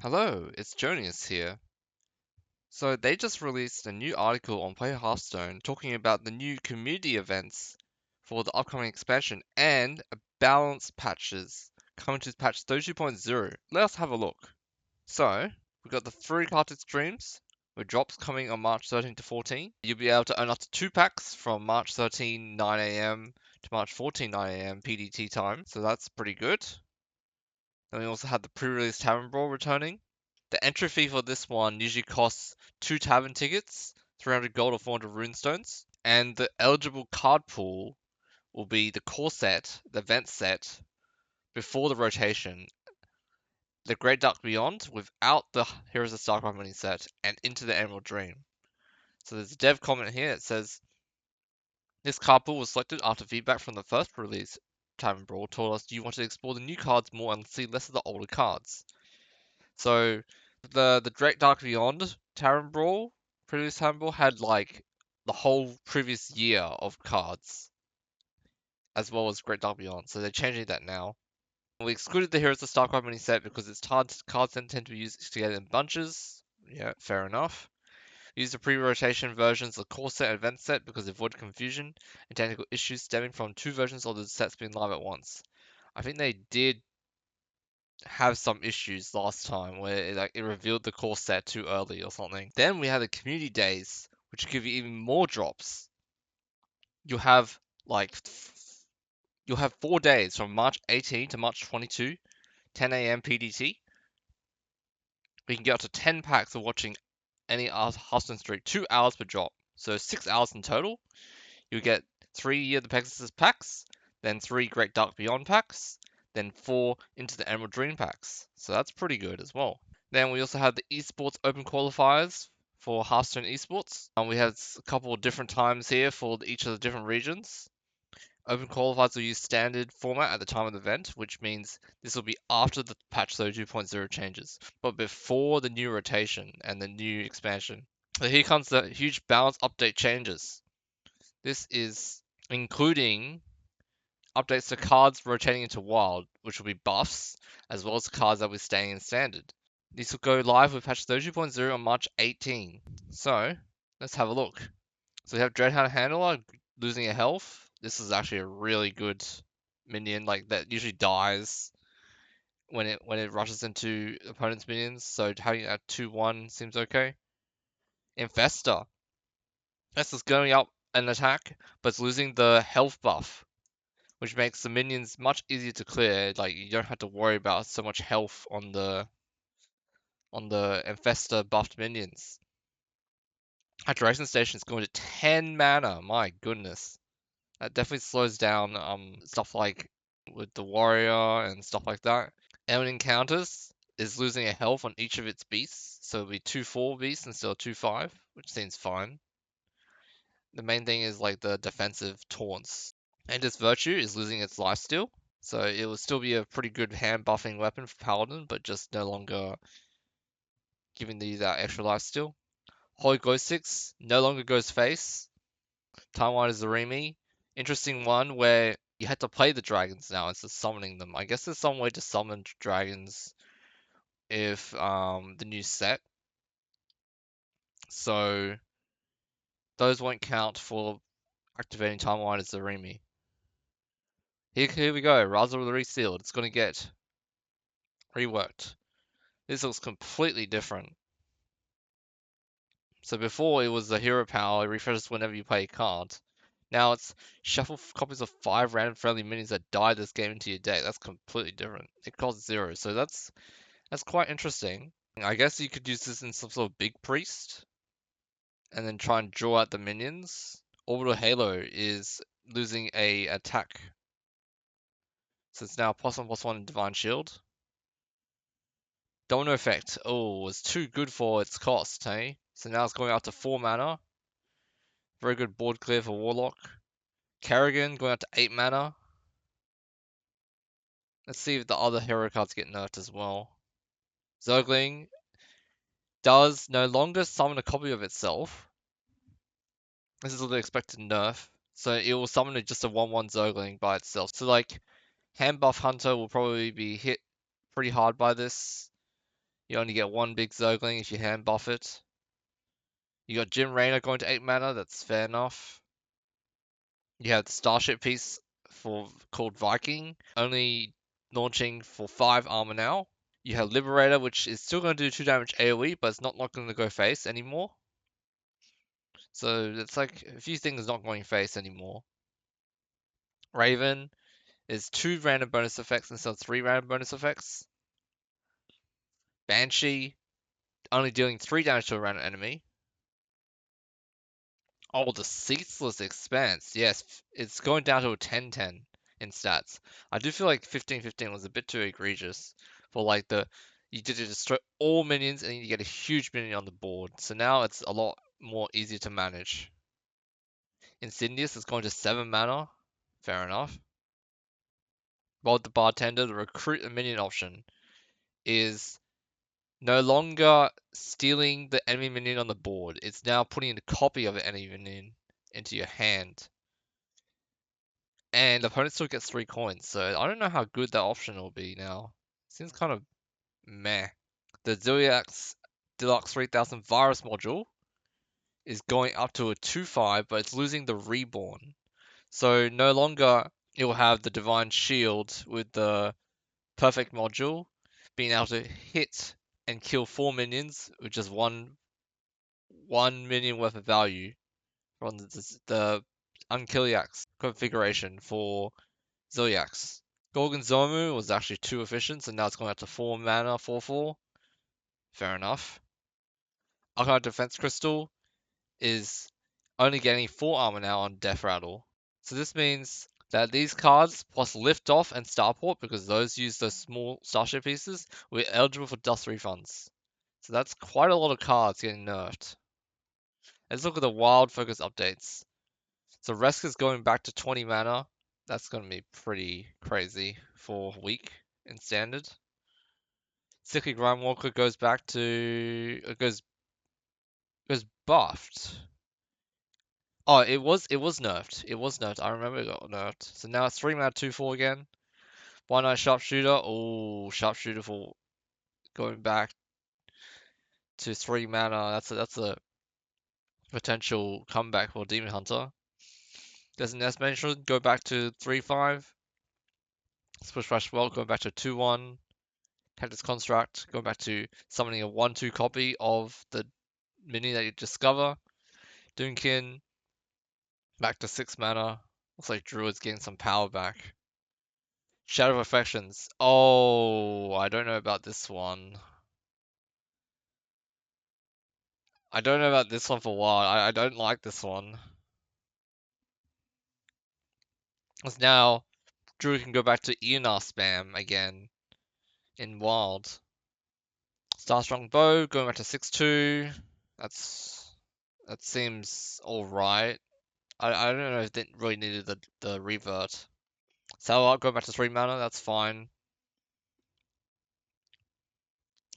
Hello, it's Jonius here. So they just released a new article on PlayHearthstone talking about the new community events for the upcoming expansion and balance patches coming to patch 32.0. Let us have a look. So, we've got the Theorycrafting Streams with drops coming on March 13 to 14. You'll be able to earn up to 2 packs from March 13 9 a.m. to March 14 9 a.m. PDT time, so that's pretty good. Then we also had the pre-release Tavern Brawl returning. The entry fee for this one usually costs 2 tavern tickets, 300 gold or 400 runestones, and the eligible card pool will be the core set, the event set, before the rotation, the Great Dark Beyond without the Heroes of Starcraft mini set, and Into the Emerald Dream. So there's a dev comment here. It says, this card pool was selected after feedback from the first release Tavern Brawl told us you wanted to explore the new cards more and see less of the older cards. So the Great Dark Beyond Tavern Brawl, previous Tavern Brawl had like the whole previous year of cards, as well as Great Dark Beyond. So they're changing that now. We excluded the Heroes of StarCraft mini set because its cards tend to be used together in bunches. Yeah, fair enough. Use the pre-rotation versions of core set and event set because they avoid confusion and technical issues stemming from two versions of the sets being live at once. I think they did have some issues last time where it revealed the core set too early or something. Then we had the community days, which give you even more drops. You'll have like you'll have 4 days from March 18 to March 22, 10 a.m. PDT. We can get up to 10 packs of watching any Hearthstone stream, 2 hours per drop, so 6 hours in total. You get 3 Year the Pegasus packs, then 3 Great Dark Beyond packs, then 4 Into the Emerald Dream packs. So that's pretty good as well. Then we also have the Esports Open Qualifiers for Hearthstone Esports. We have a couple of different times here for each of the different regions. Open Qualifiers will use standard format at the time of the event, which means this will be after the patch 32.0 changes, but before the new rotation and the new expansion. So here comes the huge balance update changes. This is including updates to cards rotating into wild, which will be buffs, as well as cards that will be staying in standard. This will go live with patch 32.0 on March 18. So, let's have a look. So we have Dreadhound Handler losing a health. This is actually a really good minion, like that usually dies when it rushes into opponent's minions. So having it at 2-1 seems okay. Infester. Infester's going up an attack, but it's losing the health buff, which makes the minions much easier to clear. Like you don't have to worry about so much health on the Infester buffed minions. Hydration Station is going to 10 mana. My goodness. That definitely slows down stuff like with the warrior and stuff like that. Element Encounters is losing a health on each of its beasts, so it'll be 2-4 beasts instead of 2-5, which seems fine. The main thing is like the defensive taunts. Endless Virtue is losing its lifesteal, so it will still be a pretty good hand buffing weapon for Paladin, but just no longer giving you that extra lifesteal. Holy Glow Sticks no longer goes face. Taiwan is Zarimi. Interesting one where you had to play the dragons now instead of summoning them. I guess there's some way to summon dragons if the new set. So those won't count for activating Taiwan as Zarimi. Here we go. Razzle Resealed. It's gonna get reworked. This looks completely different. So before it was the hero power, it refreshes whenever you play a card. Now it's shuffle copies of 5 random friendly minions that die this game into your deck. That's completely different. It costs 0, so that's quite interesting. I guess you could use this in some sort of big priest, and then try and draw out the minions. Orbital Halo is losing a attack, so it's now +1/+1 in Divine Shield. Domino Effect. Oh, it's too good for its cost, hey? So now it's going up to 4 mana. Very good board clear for Warlock. Kerrigan going up to 8 mana. Let's see if the other hero cards get nerfed as well. Zergling does no longer summon a copy of itself. This is the expected nerf. So it will summon just a 1/1 Zergling by itself. So like, Hand Buff Hunter will probably be hit pretty hard by this. You only get one big Zergling if you hand buff it. You got Jim Raynor going to 8 mana, that's fair enough. You have the Starship piece called Viking, only launching for 5 armor now. You have Liberator, which is still going to do 2 damage AoE, but it's not going to go face anymore. So it's like a few things not going face anymore. Raven is 2 random bonus effects instead of 3 random bonus effects. Banshee, only dealing 3 damage to a random enemy. Oh, the Ceaseless Expanse. Yes, it's going down to a 10-10 in stats. I do feel like 15-15 was a bit too egregious for like you did it destroy all minions and you get a huge minion on the board. So now it's a lot more easier to manage. Insidious is going to 7 mana. Fair enough. While the Bartender, the recruit a minion option, is no longer stealing the enemy minion on the board. It's now putting a copy of an enemy minion into your hand. And the opponent still gets 3 coins, so I don't know how good that option will be now. Seems kind of meh. The Zodiac's Deluxe 3000 Virus module is going up to a 2/5, but it's losing the Reborn. So no longer it will have the Divine Shield with the Perfect module, being able to hit and kill 4 minions with just one minion worth of value from the Unkiliax configuration for Zodiacs. Gorgonzomu was actually 2 efficient, so now it's going up to 4 mana, 4/4. Fair enough. Arcane Defense Crystal is only getting 4 armor now on Death Rattle. So this means that these cards, plus Lift Off and Starport, because those use those small starship pieces, we're eligible for dust refunds. So that's quite a lot of cards getting nerfed. Let's look at the Wild Focus updates. So Reska's going back to 20 mana. That's going to be pretty crazy for weak in standard. Sickly Grindwalker goes back to goes buffed. Oh, it was nerfed. It was nerfed. I remember it got nerfed. So now it's 3 mana 2/4 again. One Night Sharpshooter. Oh, Sharpshooter for going back to 3 mana. That's a potential comeback for Demon Hunter. There's an S-Mention go back to 3/5. Splish Splash Well going back to 2/1. Cactus Construct going back to summoning a 1/2 copy of the mini that you discover. Dunkin back to 6 mana. Looks like Druid's getting some power back. Shadow of Affections. Oh, I don't know about this one. I don't know about this one for a while. I don't like this one. Because now Druid can go back to Eonar spam again in Wild. Starstrong Bow going back to 6/2. That seems alright. I don't know if it really needed the revert. Sailor going back to 3 mana, that's fine.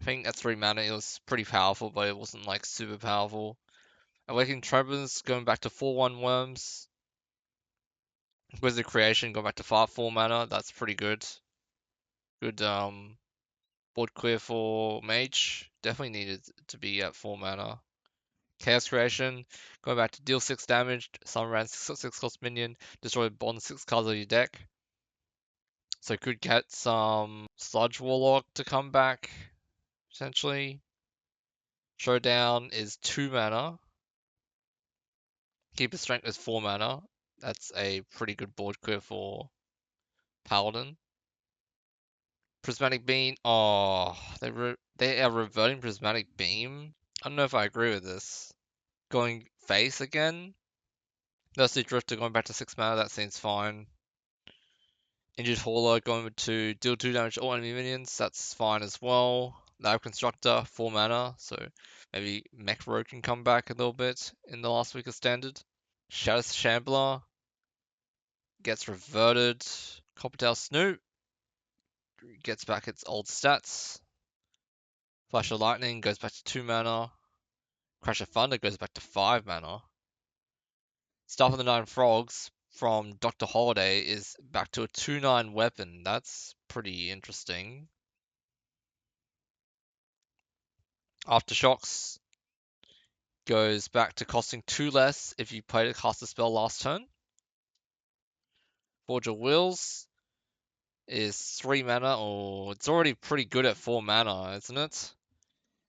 I think at 3 mana it was pretty powerful, but it wasn't like super powerful. Awakening Tremors going back to 4/1 Worms. Wizard Creation going back to 4 mana, that's pretty good. Good board clear for Mage. Definitely needed to be at 4 mana. Chaos Creation going back to deal 6 damage, summon around 6 cost minion, destroy bond 6 cards of your deck. So could get some Sludge Warlock to come back, potentially. Showdown is 2 mana. Keeper Strength is 4 mana. That's a pretty good board clear for Paladin. Prismatic Beam. Oh, they are reverting Prismatic Beam. I don't know if I agree with this. Going face again. Thirsty Drifter going back to 6 mana. That seems fine. Injured Hauler going to deal 2 damage to all enemy minions. That's fine as well. Lab Constructor 4 mana. So maybe Mech Rogue can come back a little bit in the last week of standard. Shadow Shambler gets reverted. Coppertail Snoop gets back its old stats. Flash of Lightning goes back to 2 mana. Crash of Thunder goes back to 5 mana. Staff of the Nine Frogs from Dr. Holiday is back to a 2/9 weapon. That's pretty interesting. Aftershocks goes back to costing 2 less if you play to cast a spell last turn. Forge of Wills is 3 mana, or it's already pretty good at 4 mana, isn't it?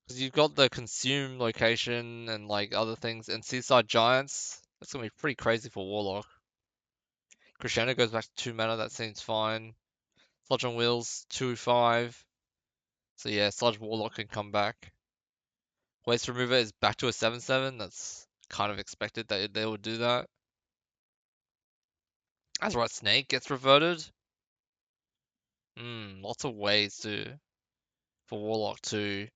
Because you've got the consume location and like other things, and Seaside Giants. That's gonna be pretty crazy for Warlock. Crescendo goes back to 2 mana, that seems fine. Sludge on Wheels, 2/5. So yeah, Sludge Warlock can come back. Waste Remover is back to a 7/7. That's kind of expected that they would do that. Azurite Snake gets reverted. Lots of ways for Warlock to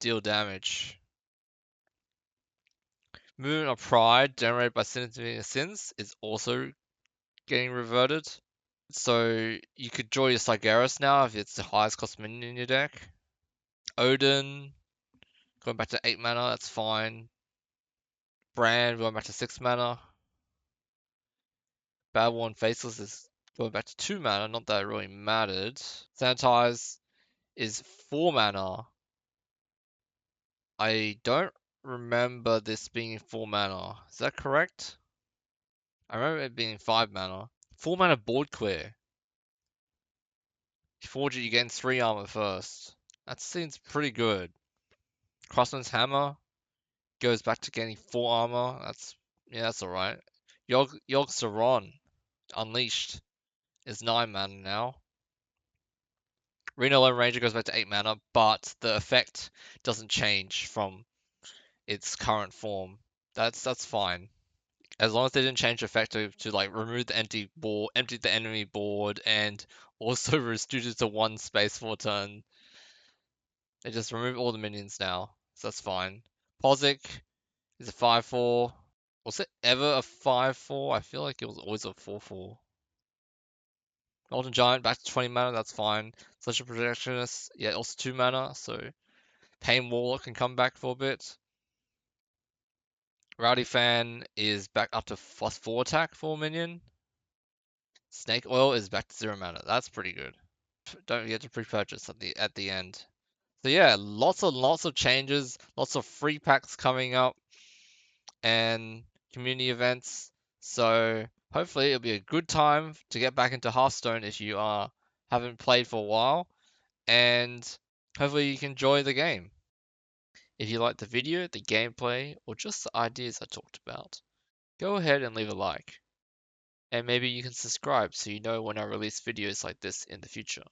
deal damage. Movement of Pride generated by Significant Sins is also getting reverted. So you could draw your Sigeris now if it's the highest cost minion in your deck. Odin going back to 8 mana, that's fine. Brand going back to 6 mana. Badworn Faceless is going back to 2 mana, not that it really mattered. Sanitize is 4 mana. I don't remember this being 4 mana. Is that correct? I remember it being 5 mana. 4 mana board clear. You forge it, you gain 3 armor first. That seems pretty good. Crossman's Hammer goes back to gaining 4 armor. That's alright. Yogg Saron Unleashed is 9 mana now. Reno Lone Ranger goes back to 8 mana, but the effect doesn't change from its current form. That's fine. As long as they didn't change the effect to like remove the empty the enemy board, and also reduce it to 1 space for a turn. They just remove all the minions now, so that's fine. Pozic is a 5/4. Was it ever a 5/4? I feel like it was always a 4/4. Golden Giant back to 20 mana, that's fine. Celestial Projectionist, yeah, also 2 mana, so Pain Warlock can come back for a bit. Rowdy Fan is back up to +4 attack for a minion. Snake Oil is back to 0 mana. That's pretty good. Don't get to pre-purchase at the end. So yeah, lots and lots of changes, lots of free packs coming up, and community events. So hopefully it'll be a good time to get back into Hearthstone if you haven't played for a while, and hopefully you can enjoy the game. If you liked the video, the gameplay, or just the ideas I talked about, go ahead and leave a like. And maybe you can subscribe so you know when I release videos like this in the future.